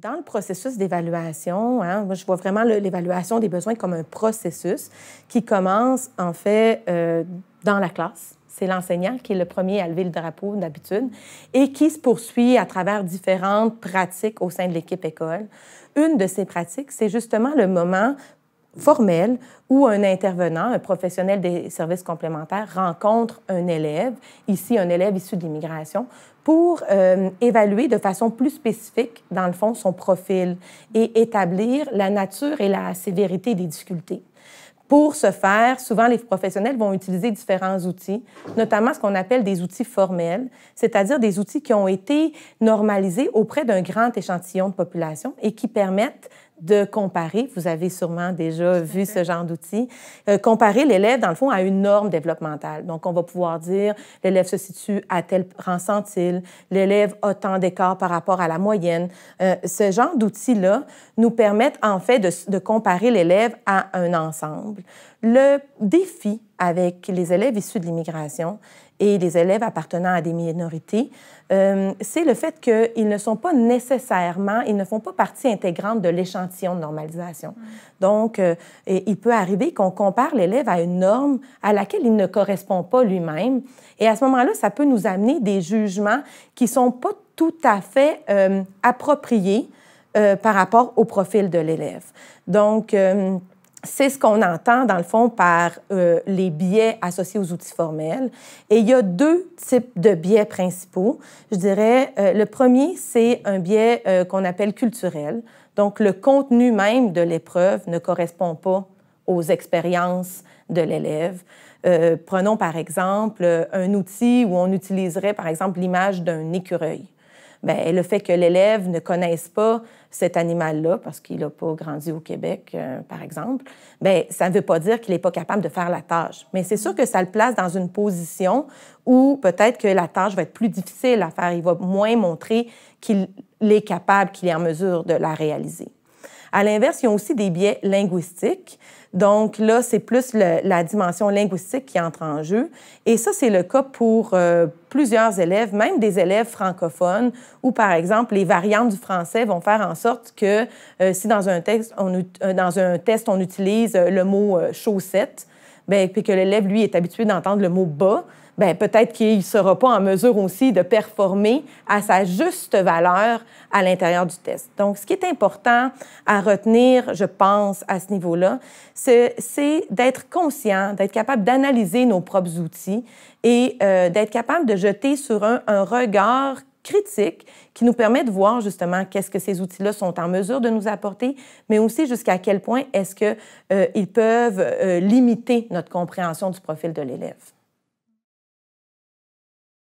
Dans le processus d'évaluation, hein, moi, je vois vraiment l'évaluation des besoins comme un processus qui commence, en fait, dans la classe. C'est l'enseignant qui est le premier à lever le drapeau d'habitude et qui se poursuit à travers différentes pratiques au sein de l'équipe école. Une de ces pratiques, c'est justement le moment formel où un intervenant, un professionnel des services complémentaires rencontre un élève, ici un élève issu de l'immigration, pour évaluer de façon plus spécifique, dans le fond, son profil et établir la nature et la sévérité des difficultés. Pour ce faire, souvent, les professionnels vont utiliser différents outils, notamment ce qu'on appelle des outils formels, c'est-à-dire des outils qui ont été normalisés auprès d'un grand échantillon de population et qui permettent de comparer, vous avez sûrement déjà vu ce genre d'outils, comparer l'élève, dans le fond, à une norme développementale. Donc, on va pouvoir dire, l'élève se situe à tel rang centile, l'élève a tant d'écart par rapport à la moyenne. Ce genre d'outils-là nous permettent, en fait, de comparer l'élève à un ensemble. Le défi avec les élèves issus de l'immigration et les élèves appartenant à des minorités, c'est le fait qu'ils ne sont pas nécessairement, ils ne font pas partie intégrante de l'échantillon de normalisation. Donc, il peut arriver qu'on compare l'élève à une norme à laquelle il ne correspond pas lui-même. Et à ce moment-là, ça peut nous amener des jugements qui ne sont pas tout à fait appropriés par rapport au profil de l'élève. Donc, c'est ce qu'on entend, dans le fond, par les biais associés aux outils formels. Et il y a deux types de biais principaux. Je dirais, le premier, c'est un biais qu'on appelle culturel. Donc, le contenu même de l'épreuve ne correspond pas aux expériences de l'élève. Prenons, par exemple, un outil où on utiliserait, par exemple, l'image d'un écureuil. Bien, le fait que l'élève ne connaisse pas cet animal-là, parce qu'il n'a pas grandi au Québec, par exemple, bien, ça ne veut pas dire qu'il n'est pas capable de faire la tâche. Mais c'est sûr que ça le place dans une position où peut-être que la tâche va être plus difficile à faire. Il va moins montrer qu'il est capable, qu'il est en mesure de la réaliser. À l'inverse, il y a aussi des biais linguistiques. Donc là, c'est plus la dimension linguistique qui entre en jeu. Et ça, c'est le cas pour plusieurs élèves, même des élèves francophones, où, par exemple, les variantes du français vont faire en sorte que si dans un test, on utilise le mot « chaussette », bien, puis que l'élève, lui, est habitué d'entendre le mot « bas », bien, peut-être qu'il ne sera pas en mesure aussi de performer à sa juste valeur à l'intérieur du test. Donc, ce qui est important à retenir, je pense, à ce niveau-là, c'est d'être conscient, d'être capable d'analyser nos propres outils et d'être capable de jeter sur un regard critique qui nous permet de voir justement qu'est-ce que ces outils-là sont en mesure de nous apporter, mais aussi jusqu'à quel point est-ce qu'ils peuvent limiter notre compréhension du profil de l'élève.